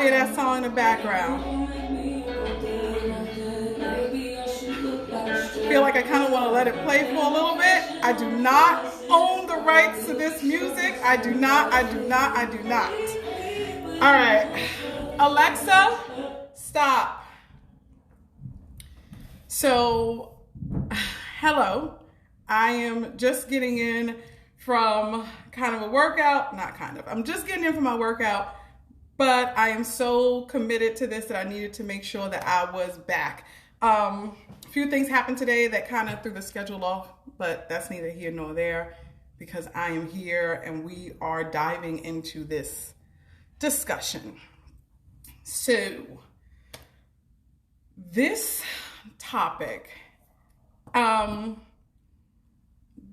play that song in the background. I feel like I kind of want to let it play for a little bit. I do not own the rights to this music. I do not. All right. Alexa, stop. So, hello. I am just getting in from kind of a workout. I'm just getting in from my workout, but I am so committed to this that I needed to make sure that I was back. A few things happened today that kind of threw the schedule off, but that's neither here nor there because I am here and we are diving into this discussion. So, this topic,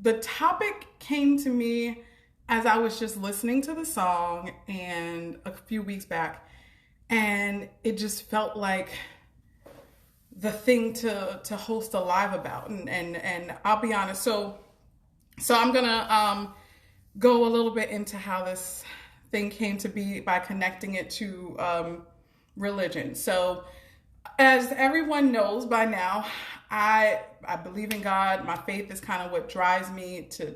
the topic came to me as I was just listening to the song and a few weeks back, and it just felt like the thing to host a live about, and I'll be honest. So I'm gonna go a little bit into how this thing came to be by connecting it to religion. So as everyone knows by now, I believe in God. My faith is kind of what drives me to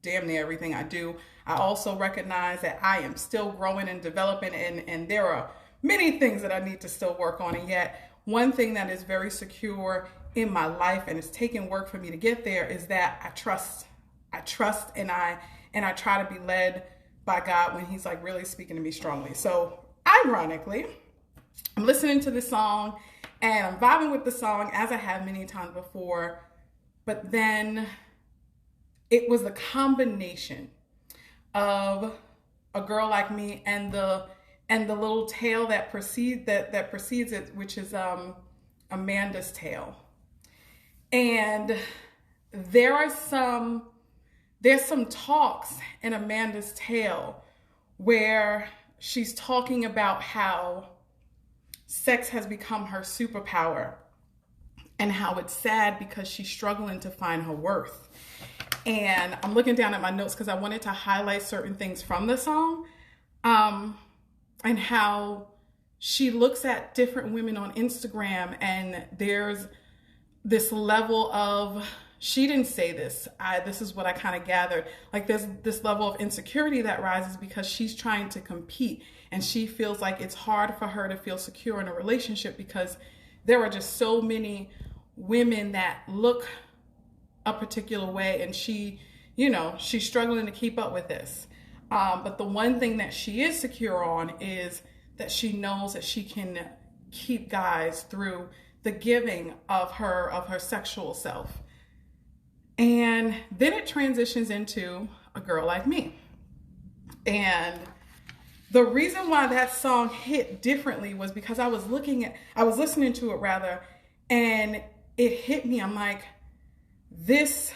damn near everything I do. I also recognize that I am still growing and developing, and there are many things that I need to still work on, and yet one thing that is very secure in my life, and it's taken work for me to get there, is that I trust and I try to be led by God when he's like really speaking to me strongly. So ironically, I'm listening to this song and I'm vibing with the song as I have many times before, but then it was the combination of A Girl Like Me and the little tale that precedes it, which is Amanda's tale. And there's some talks in Amanda's tale where she's talking about how sex has become her superpower and how it's sad because she's struggling to find her worth. And I'm looking down at my notes because I wanted to highlight certain things from the song. And how she looks at different women on Instagram, and there's this level of, she didn't say this, this is what I kind of gathered, like there's this level of insecurity that rises because she's trying to compete, and she feels like it's hard for her to feel secure in a relationship because there are just so many women that look a particular way, and she's struggling to keep up with this. But the one thing that she is secure on is that she knows that she can keep guys through the giving of her sexual self. And then it transitions into A Girl Like Me. And the reason why that song hit differently was because I was listening to it rather, and it hit me. I'm like, this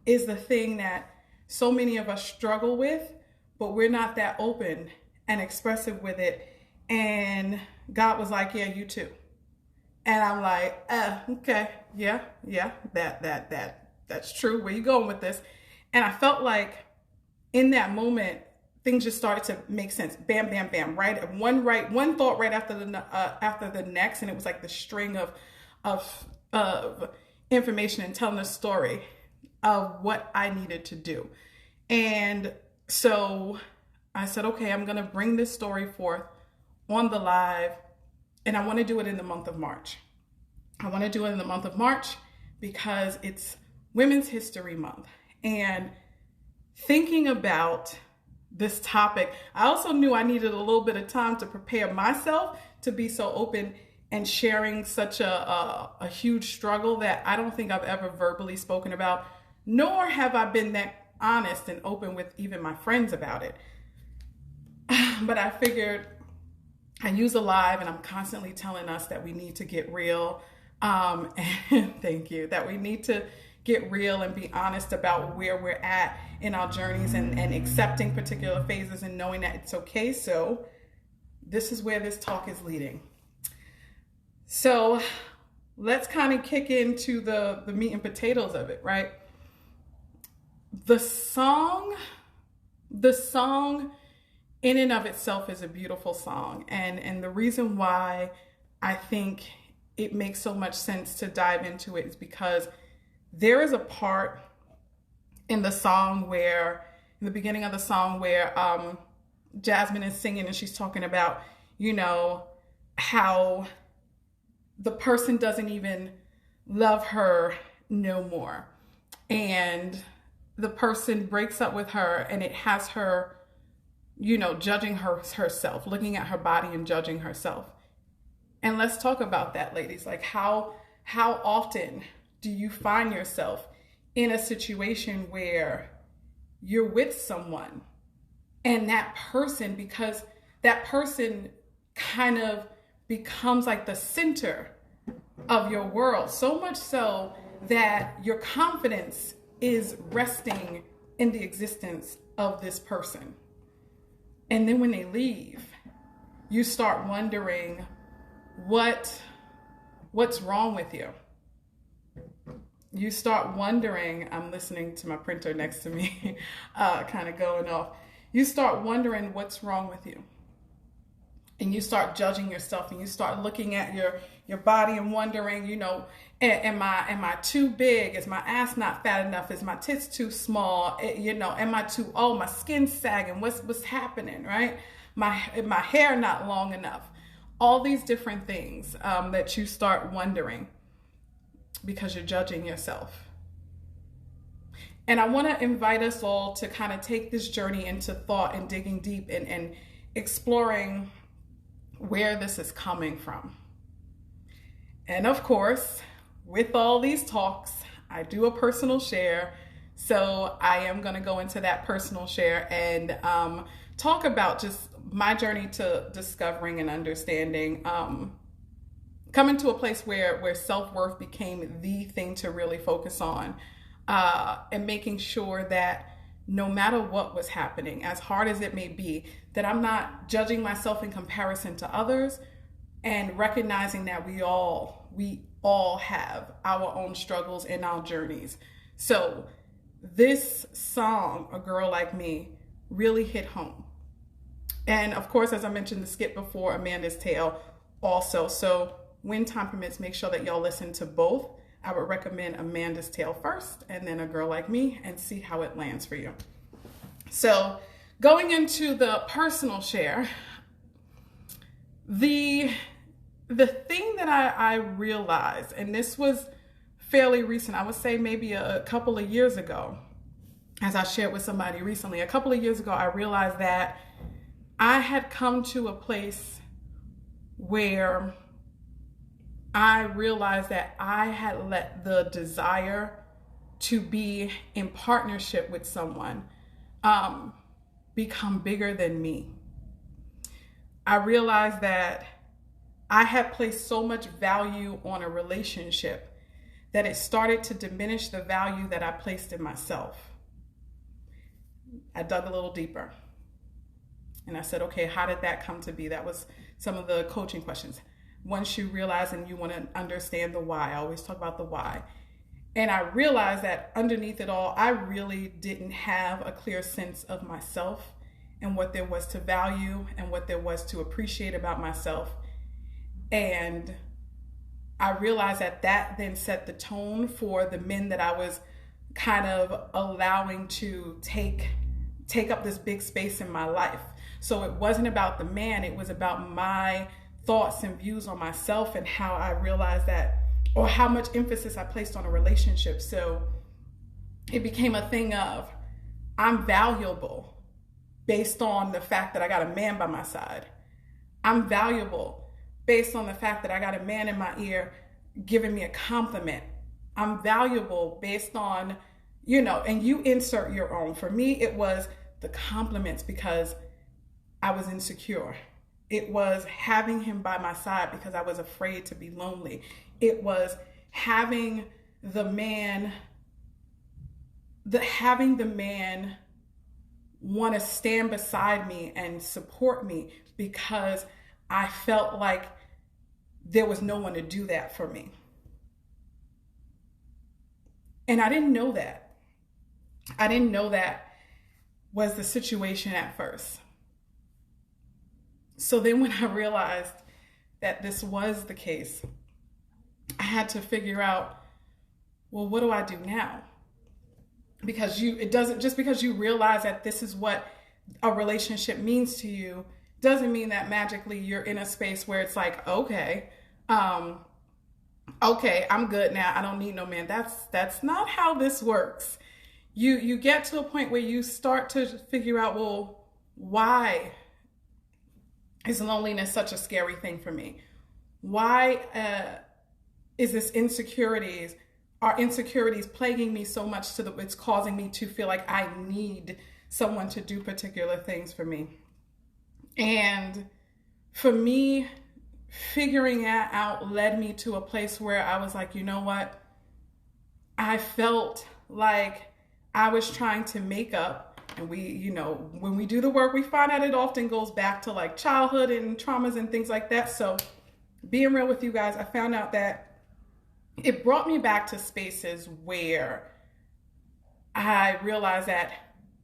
is the thing that so many of us struggle with, but we're not that open and expressive with it. And God was like, yeah, you too. And I'm like, okay, yeah, that's true. Where you going with this? And I felt like in that moment, things just started to make sense. Bam, bam, bam, right? One thought right after the next. And it was like the string of information and telling a story of what I needed to do. And so I said, okay, I'm going to bring this story forth on the live, and I want to do it in the month of March. I want to do it in the month of March because it's Women's History Month. And thinking about this topic, I also knew I needed a little bit of time to prepare myself to be so open and sharing such a huge struggle that I don't think I've ever verbally spoken about, nor have I been that honest and open with even my friends about it. But I figured I use a live, and I'm constantly telling us that we need to get real. And thank you, that we need to get real and be honest about where we're at in our journeys, and accepting particular phases and knowing that it's okay. So this is where this talk is leading. So let's kind of kick into the meat and potatoes of it, right? The song in and of itself is a beautiful song. And the reason why I think it makes so much sense to dive into it is because there is a part in the song where, in the beginning of the song, where Jasmine is singing and she's talking about, you know, how the person doesn't even love her no more. And the person breaks up with her, and it has her, you know, judging herself, looking at her body and judging herself. And let's talk about that, ladies. Like, how often do you find yourself in a situation where you're with someone and that person, because that person kind of becomes like the center of your world, so much so that your confidence is resting in the existence of this person. And then when they leave, you start wondering what's wrong with you. You start wondering, I'm listening to my printer next to me, kind of going off. You start wondering what's wrong with you. And you start judging yourself, and you start looking at your body and wondering, you know, am I too big? Is my ass not fat enough? Is my tits too small? You know, am I too old? My skin's sagging. What's happening, right? My hair not long enough. All these different things that you start wondering because you're judging yourself. And I want to invite us all to kind of take this journey into thought and digging deep and exploring where this is coming from. And of course, with all these talks, I do a personal share. So I am going to go into that personal share and talk about just my journey to discovering and understanding, coming to a place where self-worth became the thing to really focus on, and making sure that no matter what was happening, as hard as it may be, that I'm not judging myself in comparison to others, and recognizing that we all have our own struggles and our journeys. So this song, A Girl Like Me, really hit home. And of course, as I mentioned the skit before, Amanda's Tale also. So when time permits, make sure that y'all listen to both. I would recommend Amanda's Tale first and then A Girl Like Me, and see how it lands for you. So going into the personal share, the thing that I realized, and this was fairly recent, I would say maybe a couple of years ago, as I shared with somebody recently, a couple of years ago, I realized that I had come to a place where I realized that I had let the desire to be in partnership with someone become bigger than me. I realized that I had placed so much value on a relationship that it started to diminish the value that I placed in myself. I dug a little deeper and I said, okay, how did that come to be? That was some of the coaching questions. Once you realize and you want to understand the why, I always talk about the why. And I realized that underneath it all, I really didn't have a clear sense of myself and what there was to value and what there was to appreciate about myself. And I realized that then set the tone for the men that I was kind of allowing to take up this big space in my life. So it wasn't about the man, it was about my thoughts and views on myself and how I realized that, or how much emphasis I placed on a relationship. So it became a thing of, I'm valuable based on the fact that I got a man by my side. I'm valuable based on the fact that I got a man in my ear giving me a compliment. I'm valuable based on, and you insert your own. For me, it was the compliments because I was insecure. It was having him by my side because I was afraid to be lonely. It was having the man want to stand beside me and support me because I felt like there was no one to do that for me. And I didn't know that. I didn't know that was the situation at first. So then when I realized that this was the case, I had to figure out, well, what do I do now? Because it doesn't, just because you realize that this is what a relationship means to you, doesn't mean that magically you're in a space where it's like, okay, okay, I'm good now. I don't need no man. That's not how this works. You get to a point where you start to figure out, well, why is loneliness such a scary thing for me? Why is this insecurities? Are insecurities plaguing me so much it's causing me to feel like I need someone to do particular things for me? And for me, figuring that out led me to a place where I was like, you know what? I felt like I was trying to make up. And when we do the work, we find out it often goes back to like childhood and traumas and things like that. So being real with you guys, I found out that it brought me back to spaces where I realized that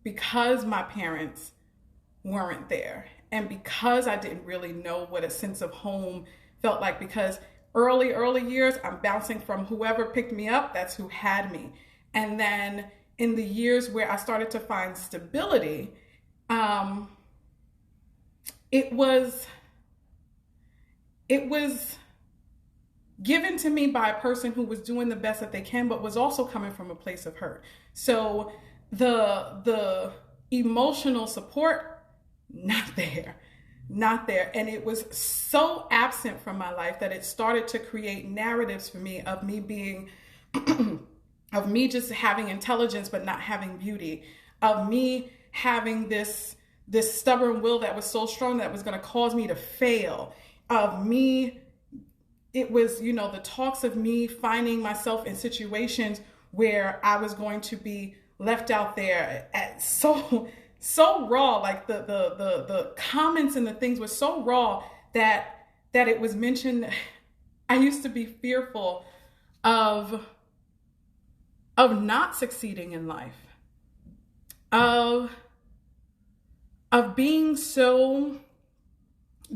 because my parents weren't there, and because I didn't really know what a sense of home felt like, because early years, I'm bouncing from whoever picked me up, that's who had me. And then in the years where I started to find stability, it was given to me by a person who was doing the best that they can, but was also coming from a place of hurt. So the emotional support, not there. And it was so absent from my life that it started to create narratives for me of me being, of me just having intelligence but not having beauty, of me having this stubborn will that was so strong that was going to cause me to fail, of me. It was, the talks of me finding myself in situations where I was going to be left out there at so raw. Like the comments and the things were so raw that it was mentioned. I used to be fearful of not succeeding in life, of being so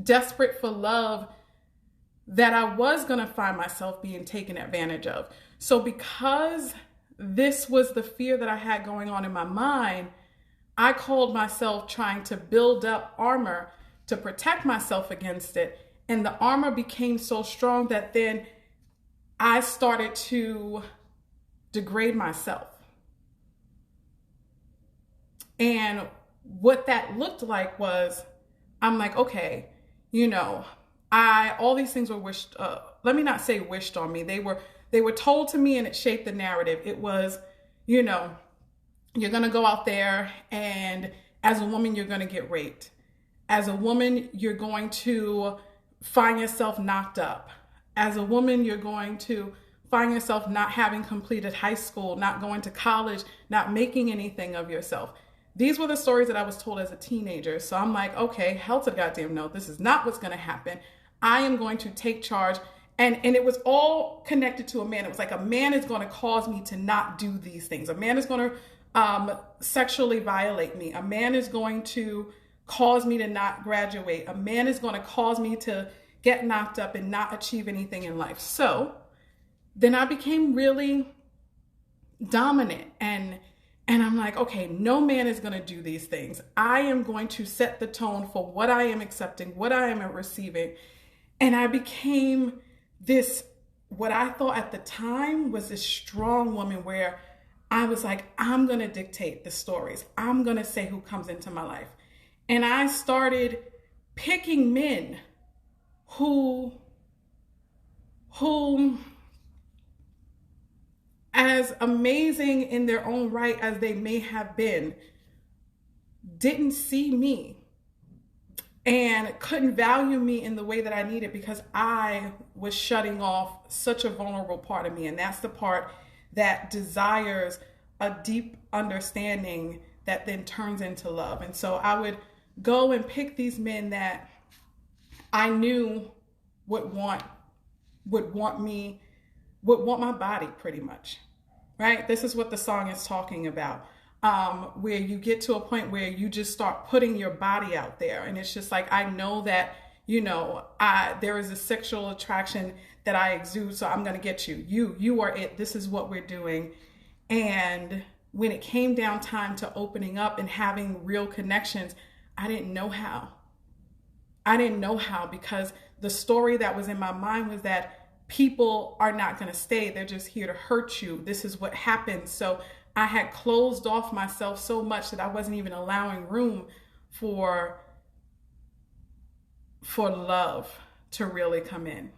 desperate for love that I was going to find myself being taken advantage of. So because this was the fear that I had going on in my mind, I called myself trying to build up armor to protect myself against it. And the armor became so strong that then I started to degrade myself. And what that looked like was, I'm like, okay, all these things were wished, let me not say wished on me. They were told to me, and it shaped the narrative. It was, you're going to go out there, and as a woman, you're going to get raped. As a woman, you're going to find yourself knocked up. As a woman, you're going to find yourself not having completed high school, not going to college, not making anything of yourself. These were the stories that I was told as a teenager. So I'm like, okay, hell to the goddamn no. This is not what's going to happen. I am going to take charge. And it was all connected to a man. It was like, a man is going to cause me to not do these things. A man is going to sexually violate me. A man is going to cause me to not graduate. A man is going to cause me to get knocked up and not achieve anything in life. So then I became really dominant, and I'm like, okay, no man is going to do these things. I am going to set the tone for what I am accepting, what I am receiving. And I became this, what I thought at the time was this strong woman, where I was like, I'm going to dictate the stories. I'm going to say who comes into my life. And I started picking men who as amazing in their own right as they may have been, didn't see me and couldn't value me in the way that I needed, because I was shutting off such a vulnerable part of me. And that's the part that desires a deep understanding that then turns into love. And so I would go and pick these men that I knew would want my body, pretty much, right? This is what the song is talking about. where you get to a point where you just start putting your body out there. And it's just like, I know that, there is a sexual attraction that I exude, so I'm going to get you. You are it. This is what we're doing. And when it came down time to opening up and having real connections, I didn't know how. Because the story that was in my mind was that people are not going to stay. They're just here to hurt you. This is what happens. So I had closed off myself so much that I wasn't even allowing room for love to really come in.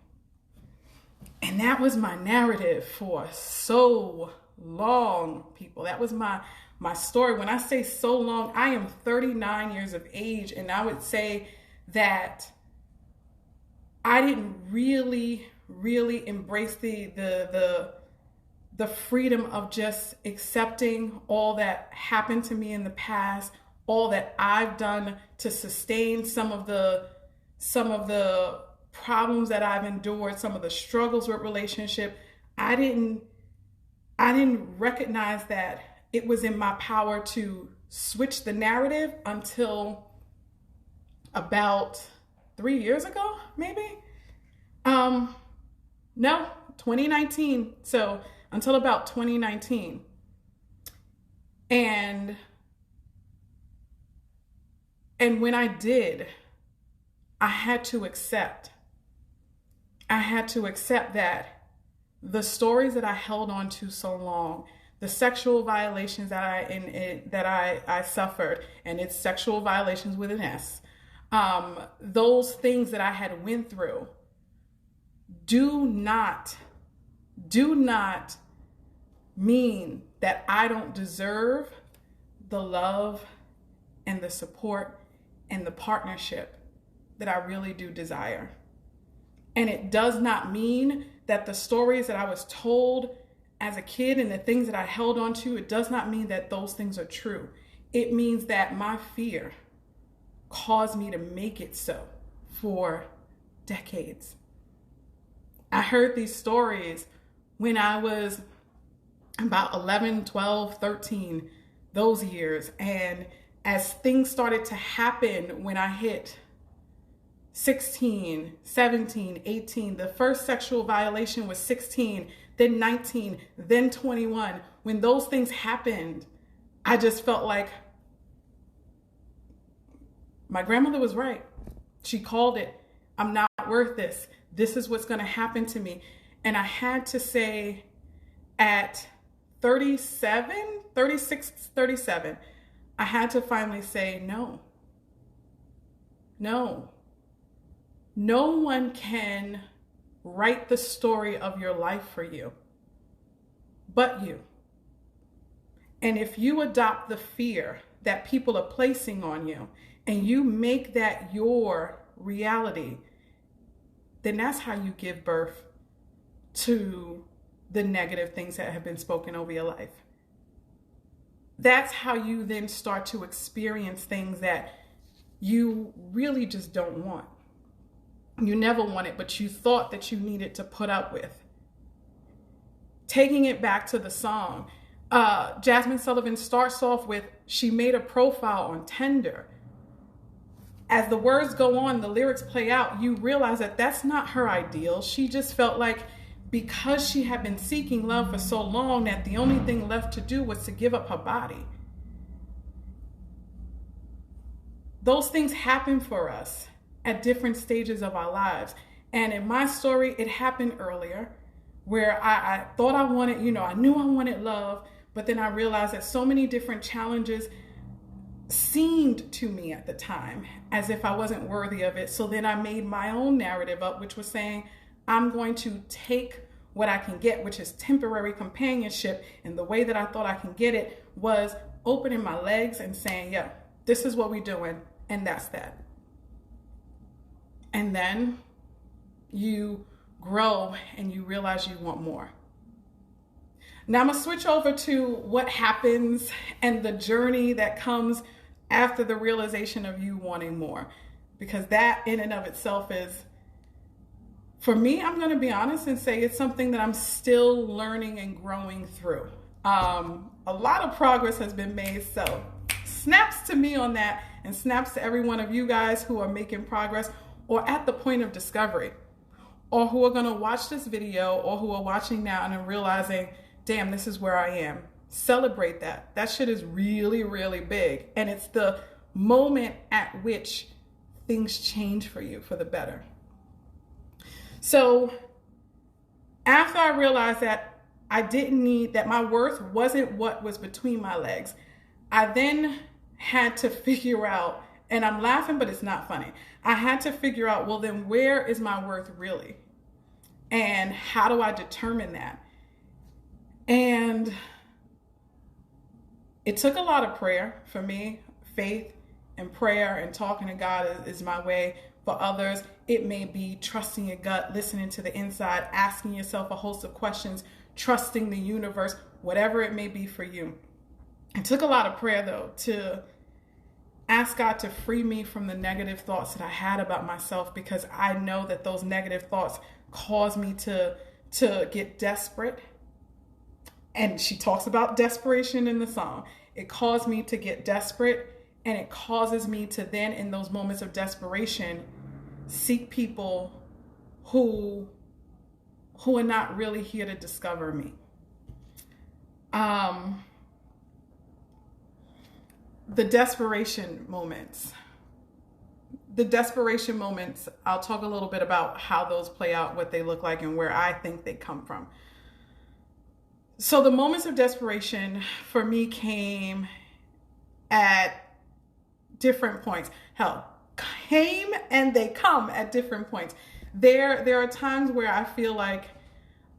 And that was my narrative for so long, people. That was my story. When I say so long, I am 39 years of age, and I would say that I didn't really embrace the freedom of just accepting all that happened to me in the past, all that I've done to sustain some of the problems that I've endured, some of the struggles with relationship. I didn't recognize that it was in my power to switch the narrative until about 3 years ago, maybe. No, 2019. So until about 2019. And when I did, I had to accept that the stories that I held on to so long, the sexual violations that I suffered, and it's sexual violations with an S, those things that I had went through, do not mean that I don't deserve the love and the support and the partnership that I really do desire. And it does not mean that the stories that I was told as a kid and the things that I held on to, it does not mean that those things are true. It means that my fear caused me to make it so for decades. I heard these stories when I was about 11, 12, 13, those years. And as things started to happen when I hit 16, 17, 18, the first sexual violation was 16, then 19, then 21. When those things happened, I just felt like my grandmother was right. She called it. I'm not worth this. This is what's going to happen to me. And I had to say at 36, 37, I had to finally say no. No one can write the story of your life for you but you. And if you adopt the fear that people are placing on you and you make that your reality, then that's how you give birth to the negative things that have been spoken over your life. That's how you then start to experience things that you really just don't want. You never wanted, but you thought that you needed to put up with. Taking it back to the song, Jasmine Sullivan starts off with, she made a profile on Tinder. As the words go on, the lyrics play out, you realize that that's not her ideal. She just felt like because she had been seeking love for so long that the only thing left to do was to give up her body. Those things happen for us at different stages of our lives. And in my story, it happened earlier where I thought I wanted, I knew I wanted love, but then I realized that so many different challenges seemed to me at the time as if I wasn't worthy of it. So then I made my own narrative up, which was saying, I'm going to take what I can get, which is temporary companionship. And the way that I thought I can get it was opening my legs and saying, yeah, this is what we're doing. And that's that. And then you grow and you realize you want more. Now I'm gonna switch over to what happens and the journey that comes after the realization of you wanting more. Because that in and of itself is, for me, I'm gonna be honest and say it's something that I'm still learning and growing through. A lot of progress has been made. So snaps to me on that, and snaps to every one of you guys who are making progress or at the point of discovery, or who are going to watch this video, or who are watching now and are realizing, damn, this is where I am. Celebrate that. That shit is really, really big. And it's the moment at which things change for you for the better. So after I realized that I didn't need, that my worth wasn't what was between my legs, I then had to figure out, and I'm laughing, but it's not funny. I had to figure out, well, then where is my worth really? And how do I determine that? And it took a lot of prayer for me. Faith and prayer and talking to God is my way. For others, it may be trusting your gut, listening to the inside, asking yourself a host of questions, trusting the universe, whatever it may be for you. It took a lot of prayer, though, to ask God to free me from the negative thoughts that I had about myself, because I know that those negative thoughts cause me to get desperate. And she talks about desperation in the song. It caused me to get desperate, and it causes me to then, in those moments of desperation, seek people who are not really here to discover me. The desperation moments, I'll talk a little bit about how those play out, what they look like, and where I think they come from. So the moments of desperation for me came at different points. Hell, came and they come at different points. There are times where I feel like,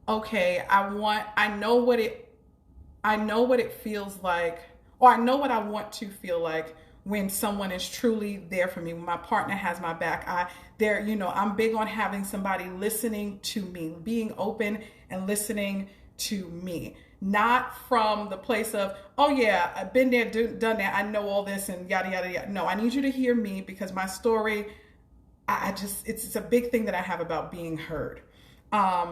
okay, I know what it feels like, or I know what I want to feel like when someone is truly there for me, when my partner has my back. I'm big on having somebody listening to me, being open and listening to me, not from the place of, oh yeah, I've been there, done that, I know all this and yada, yada, yada. No, I need you to hear me, because my story, it's a big thing that I have about being heard.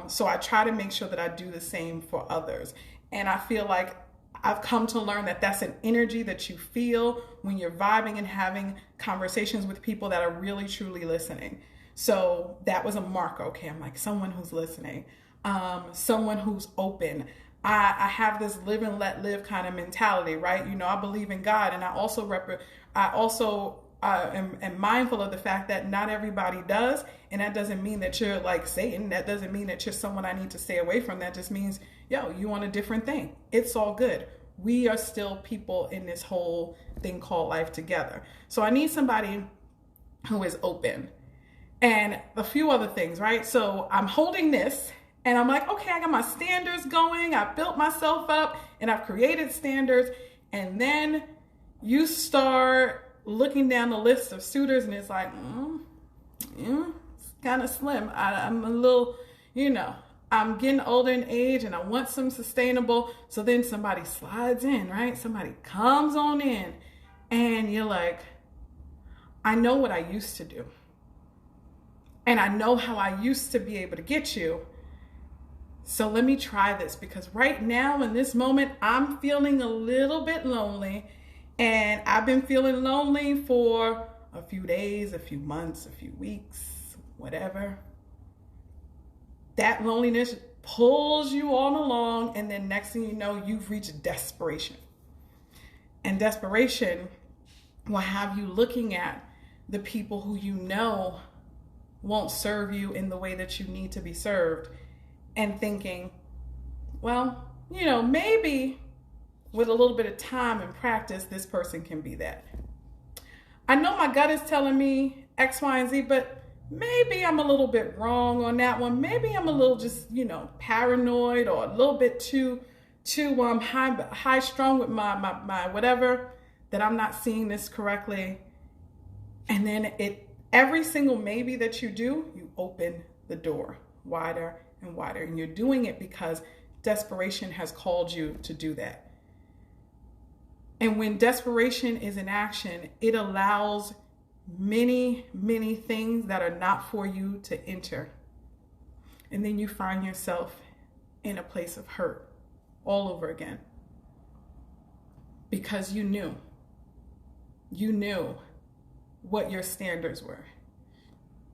So I try to make sure that I do the same for others. And I feel like I've come to learn that that's an energy that you feel when you're vibing and having conversations with people that are really, truly listening. So that was a mark. Okay, I'm like, someone who's listening, someone who's open. I have this live and let live kind of mentality, right? I believe in God, and I also am mindful of the fact that not everybody does, and that doesn't mean that you're like Satan. That doesn't mean that you're someone I need to stay away from. That just means, you want a different thing. It's all good. We are still people in this whole thing called life together. So I need somebody who is open, and a few other things, right? So I'm holding this, and I'm like, okay, I got my standards going. I built myself up, and I've created standards. And then you start looking down the list of suitors, and it's like, it's kind of slim. I'm a little, I'm getting older in age, and I want some sustainable. So then somebody slides in, right? Somebody comes on in, and you're like, I know what I used to do. And I know how I used to be able to get you. So let me try this, because right now in this moment, I'm feeling a little bit lonely, and I've been feeling lonely for a few days, a few months, a few weeks, whatever. That loneliness pulls you all along, and then next thing you know, you've reached desperation. And desperation will have you looking at the people who won't serve you in the way that you need to be served, and thinking, well, maybe with a little bit of time and practice, this person can be that. I know my gut is telling me X, Y, and Z, but maybe I'm a little bit wrong on that one. Maybe I'm a little just, paranoid, or a little bit too high strung with my whatever, that I'm not seeing this correctly. And then every single maybe that you do, you open the door wider and wider, and you're doing it because desperation has called you to do that. And when desperation is in action, it allows many, many things that are not for you to enter. And then you find yourself in a place of hurt all over again. because you knew what your standards were.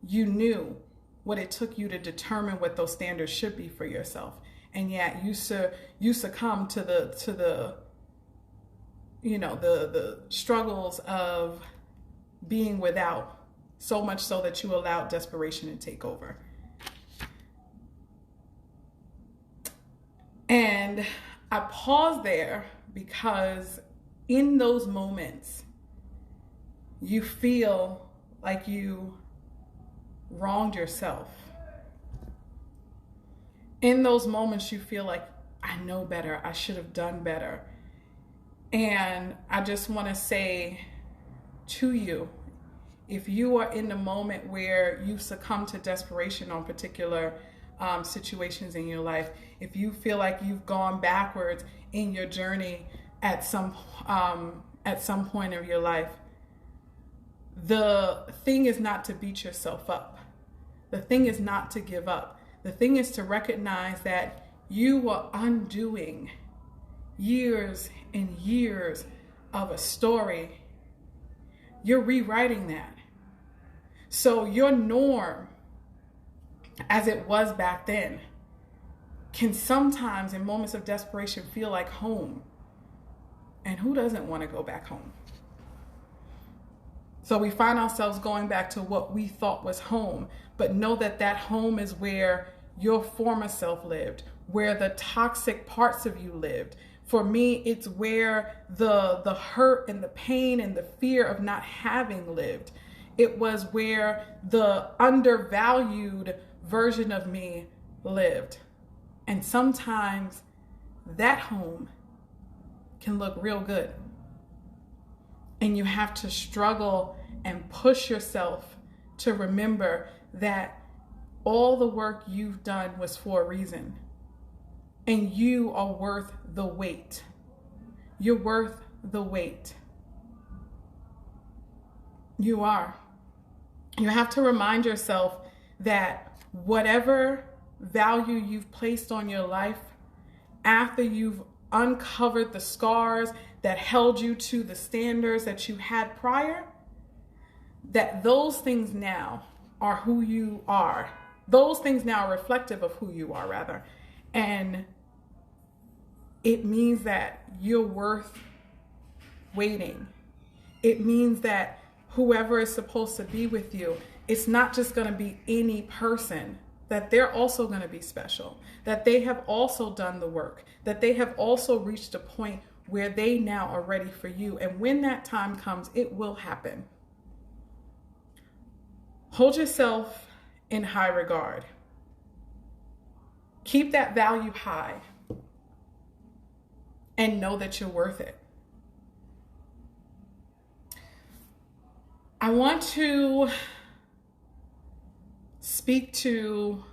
You knew what it took you to determine what those standards should be for yourself. And yet you succumb to the struggles of being without, so much so that you allowed desperation to take over. And I pause there because in those moments, you feel like you wronged yourself. In those moments, you feel like, I know better, I should have done better. And I just want to say to you, if you are in the moment where you succumb to desperation on particular situations in your life, if you feel like you've gone backwards in your journey at some point of your life, the thing is not to beat yourself up. The thing is not to give up. The thing is to recognize that you are undoing years and years of a story. You're rewriting that. So your norm, as it was back then, can sometimes in moments of desperation feel like home. And who doesn't want to go back home? So we find ourselves going back to what we thought was home, but know that that home is where your former self lived, where the toxic parts of you lived. For me, it's where the hurt and the pain and the fear of not having lived. It was where the undervalued version of me lived. And sometimes that home can look real good. And you have to struggle and push yourself to remember that all the work you've done was for a reason. And you are worth the wait. You're worth the wait. You are. You have to remind yourself that whatever value you've placed on your life, after you've uncovered the scars that held you to the standards that you had prior, that those things now are who you are. Those things now are reflective of who you are, rather. And it means that you're worth waiting. It means that whoever is supposed to be with you, it's not just going to be any person, that they're also going to be special, that they have also done the work, that they have also reached a point where they now are ready for you. And when that time comes, it will happen. Hold yourself in high regard. Keep that value high and know that you're worth it. I want to speak to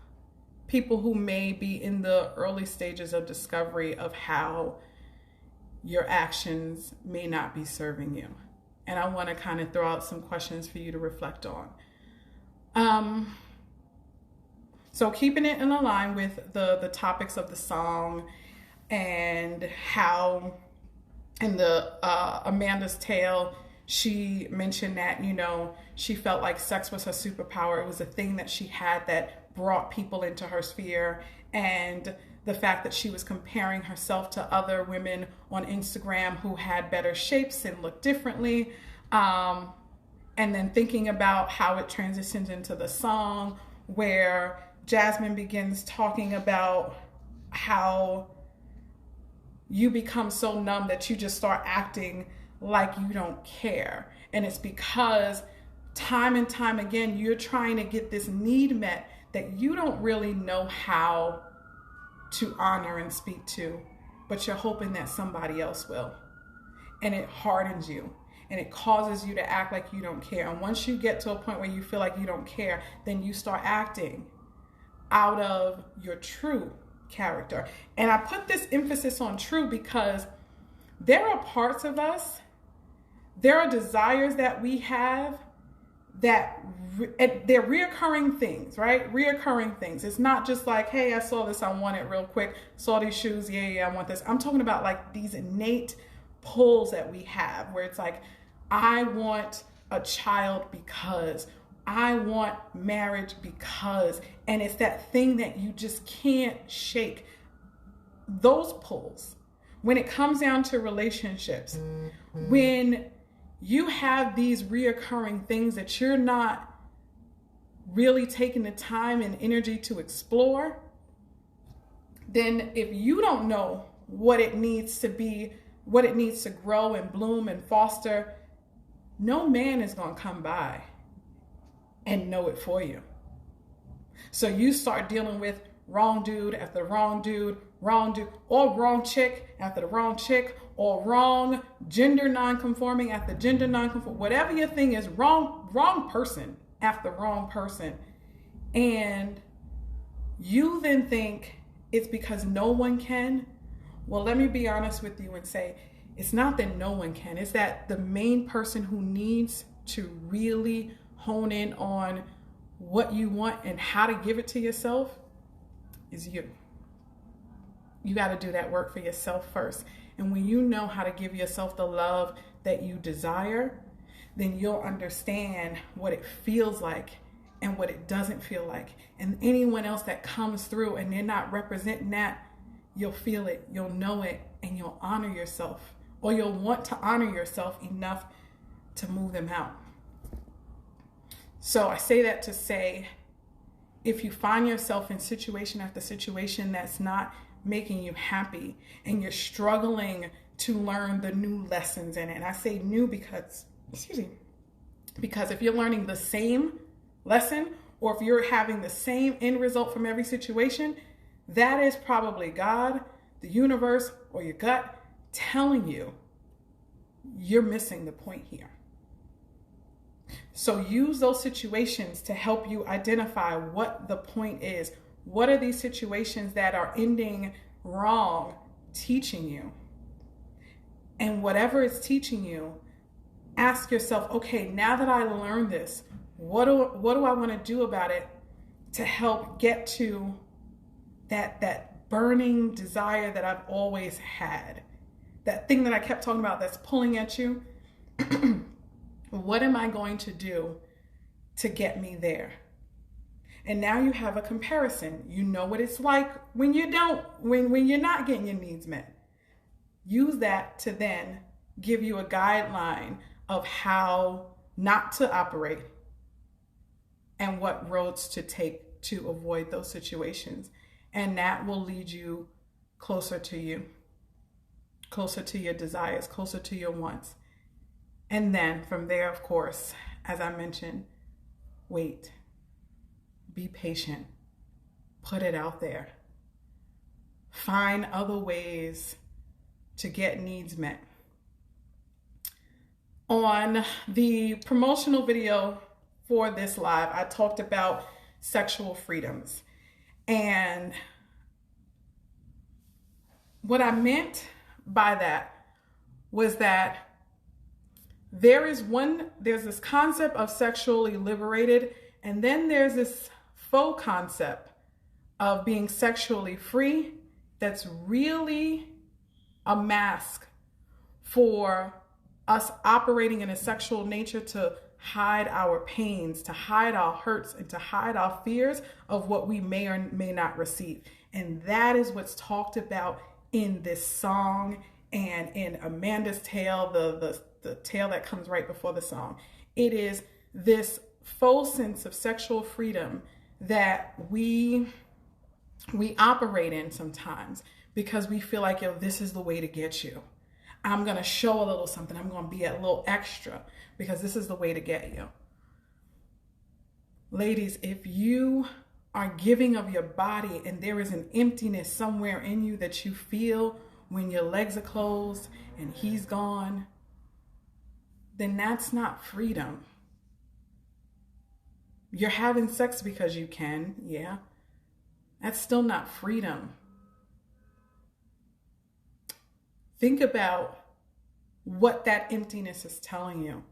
people who may be in the early stages of discovery of how your actions may not be serving you. And I want to kind of throw out some questions for you to reflect on. So keeping it in line with the topics of the song, and how in the Amanda's Tale, she mentioned that, she felt like sex was her superpower. It was a thing that she had that brought people into her sphere. And the fact that she was comparing herself to other women on Instagram who had better shapes and looked differently. And then thinking about how it transitions into the song, where Jasmine begins talking about how you become so numb that you just start acting like you don't care. And it's because time and time again, you're trying to get this need met that you don't really know how to honor and speak to, but you're hoping that somebody else will. And it hardens you, and it causes you to act like you don't care. And once you get to a point where you feel like you don't care, then you start acting out of your true character. And I put this emphasis on true because there are parts of us, there are desires that we have that they're reoccurring things, right? Reoccurring things. It's not just like, hey, I saw this, I want it real quick. Saw these shoes, yeah, I want this. I'm talking about like these innate pulls that we have where it's like, I want a child because, I want marriage because, and it's that thing that you just can't shake. Those pulls, when it comes down to relationships, when you have these reoccurring things that you're not really taking the time and energy to explore, then if you don't know what it needs to be, what it needs to grow and bloom and foster, no man is going to come by and know it for you. So you start dealing with wrong dude after wrong dude, or wrong chick after the wrong chick, or wrong gender non-conforming after gender non-conforming, whatever your thing is, wrong person after wrong person. And you then think it's because no one can. Well, let me be honest with you and say, it's not that no one can, it's that the main person who needs to really hone in on what you want and how to give it to yourself is you. You got to do that work for yourself first. And when you know how to give yourself the love that you desire, then you'll understand what it feels like and what it doesn't feel like. And anyone else that comes through and they're not representing that, you'll feel it, you'll know it, and you'll honor yourself, or you'll want to honor yourself enough to move them out. So I say that to say, if you find yourself in situation after situation that's not making you happy and you're struggling to learn the new lessons in it, and I say new because if you're learning the same lesson, or if you're having the same end result from every situation, that is probably God, the universe, or your gut telling you you're missing the point here. So use those situations to help you identify what the point is. What are these situations that are ending wrong teaching you? And whatever it's teaching you, ask yourself, okay, now that I learned this, what do I want to do about it to help get to that burning desire that I've always had? That thing that I kept talking about that's pulling at you. What am I going to do to get me there? And now you have a comparison. You know what it's like when you don't, when you're not getting your needs met. Use that to then give you a guideline of how not to operate and what roads to take to avoid those situations. And that will lead you closer to you, closer to your desires, closer to your wants. And then from there, of course, as I mentioned, wait, be patient, put it out there, find other ways to get needs met. On the promotional video for this live, I talked about sexual freedoms. And what I meant by that was that there's this concept of sexually liberated, and then there's this faux concept of being sexually free that's really a mask for us operating in a sexual nature to hide our pains, to hide our hurts, and to hide our fears of what we may or may not receive. And that is what's talked about in this song and in Amanda's tale, the tale that comes right before the song. It is this faux sense of sexual freedom that we operate in sometimes because we feel like, yo, this is the way to get you. I'm going to show a little something. I'm going to be a little extra because this is the way to get you. Ladies, if you are giving of your body and there is an emptiness somewhere in you that you feel when your legs are closed and he's gone, then that's not freedom. You're having sex because you can, yeah. That's still not freedom. Think about what that emptiness is telling you.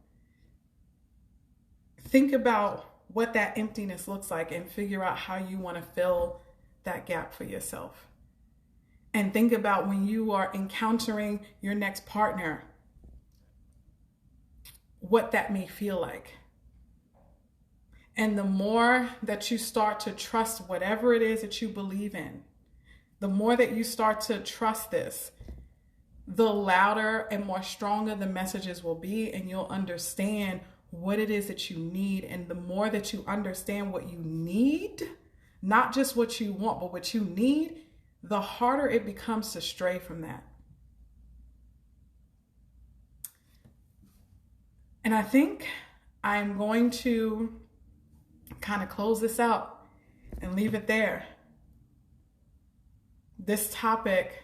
Think about what that emptiness looks like and figure out how you want to fill that gap for yourself. And think about when you are encountering your next partner, what that may feel like. And the more that you start to trust whatever it is that you believe in, the more that you start to trust this, the louder and more stronger the messages will be, and you'll understand what it is that you need. And the more that you understand what you need, not just what you want, but what you need, the harder it becomes to stray from that. And I think I'm going to kind of close this out and leave it there. This topic,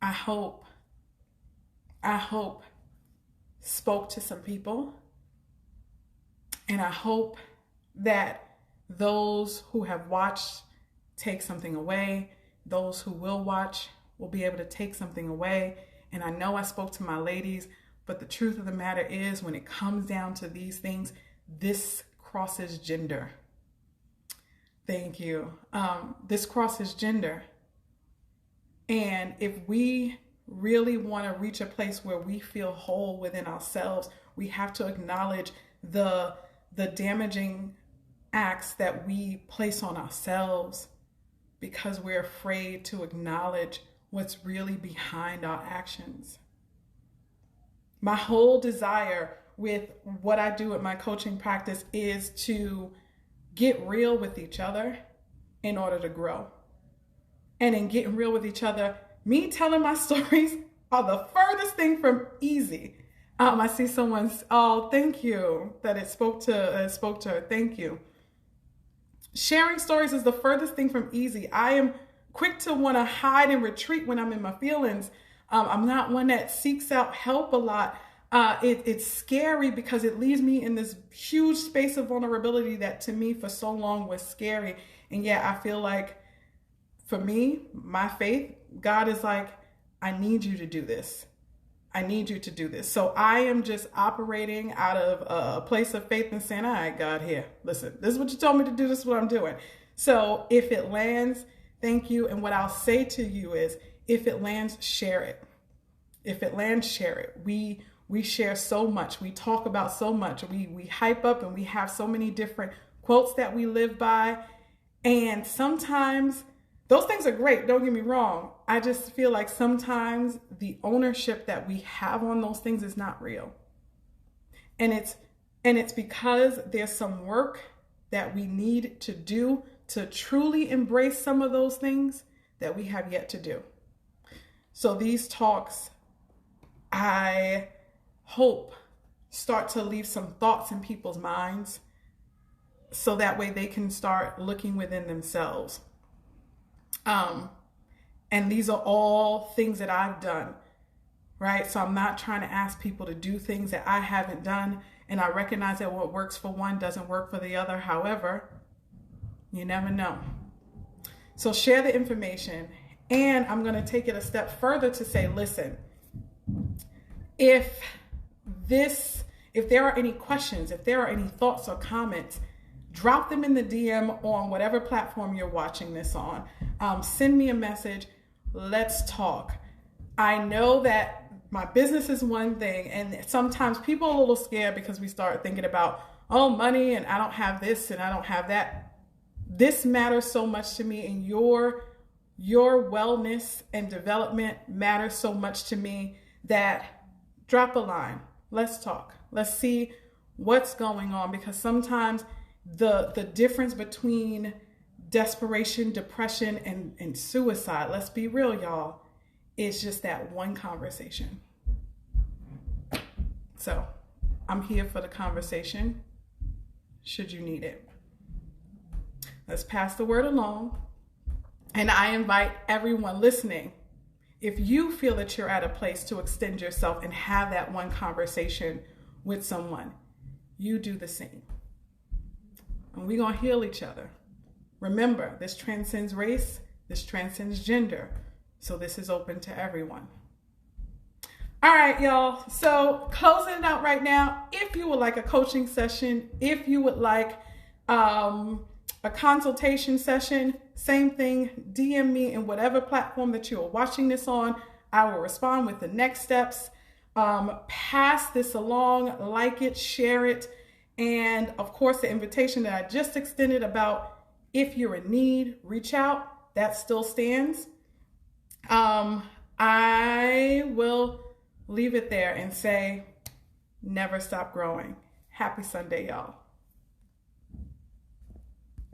I hope spoke to some people. And I hope that those who have watched take something away. Those who will watch will be able to take something away. And I know I spoke to my ladies, but the truth of the matter is, when it comes down to these things, this crosses gender. Thank you. This crosses gender. And if we really want to reach a place where we feel whole within ourselves, we have to acknowledge the damaging acts that we place on ourselves because we're afraid to acknowledge what's really behind our actions. My whole desire with what I do at my coaching practice is to get real with each other in order to grow. And in getting real with each other, me telling my stories are the furthest thing from easy. I see someone's, oh, thank you, that it spoke to her. Thank you. Sharing stories is the furthest thing from easy. I am quick to want to hide and retreat when I'm in my feelings. I'm not one that seeks out help a lot. It's scary because it leaves me in this huge space of vulnerability that to me for so long was scary. And yet I feel like for me, my faith, God is like, I need you to do this. I need you to do this. So I am just operating out of a place of faith and saying, all right, God, here, listen, this is what you told me to do. This is what I'm doing. So if it lands, thank you. And what I'll say to you is, if it lands, share it. If it lands, share it. We share so much. We talk about so much. We hype up, and we have so many different quotes that we live by. And sometimes those things are great. Don't get me wrong. I just feel like sometimes the ownership that we have on those things is not real. And it's because there's some work that we need to do to truly embrace some of those things that we have yet to do. So these talks, I hope, start to leave some thoughts in people's minds so that way they can start looking within themselves. And these are all things that I've done, right? So I'm not trying to ask people to do things that I haven't done. And I recognize that what works for one doesn't work for the other. However, you never know. So share the information. And I'm going to take it a step further to say, listen, if there are any questions, if there are any thoughts or comments, drop them in the DM on whatever platform you're watching this on. Send me a message. Let's talk. I know that my business is one thing, and sometimes people are a little scared because we start thinking about, oh, money, and I don't have this and I don't have that. This matters so much to me, and your wellness and development matters so much to me that drop a line. Let's talk. Let's see what's going on, because sometimes the difference between desperation, depression, and suicide, let's be real, y'all, is just that one conversation. So I'm here for the conversation, should you need it. Let's pass the word along. And I invite everyone listening, if you feel that you're at a place to extend yourself and have that one conversation with someone, you do the same. And we're going to heal each other. Remember, this transcends race, this transcends gender. So this is open to everyone. All right, y'all. So closing it out right now, if you would like a coaching session, if you would like a a consultation session, same thing, DM me in whatever platform that you are watching this on. I will respond with the next steps. Pass this along, like it, share it. And of course, the invitation that I just extended about if you're in need, reach out, that still stands. I will leave it there and say, never stop growing. Happy Sunday, y'all.